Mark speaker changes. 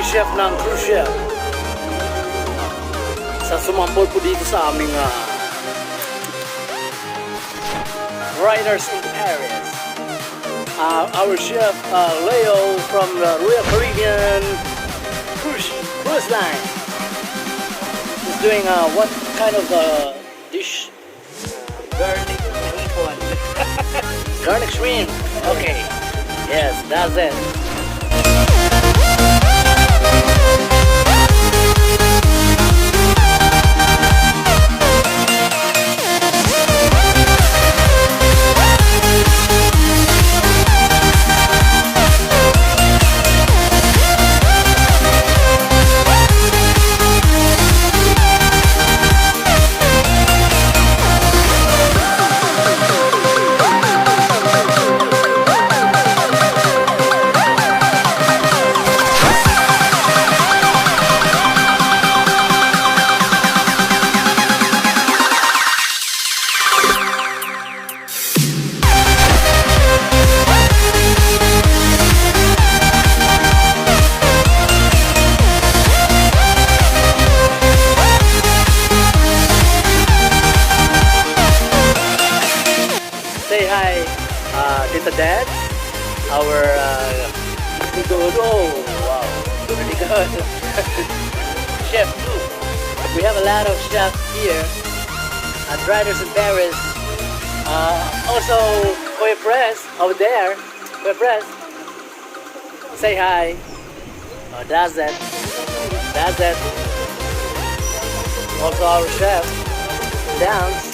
Speaker 1: chef ng cruise ship. Sa sumampol po dito sa aming Riders in Paris. Our chef Leo from the Royal Caribbean Cruise Line is doing what kind of dish?
Speaker 2: Garlic hipon.
Speaker 1: Garlic shrimp. Okay. Yes, that's it. Say hi, Tita Dad, our good, oh wow, really good. Chef too. We have a lot of chefs here at Riders in Paris. Also, Kuya Press over there. Kuya Press, say hi. Oh, that's it. That's it. Also our chef, Dance.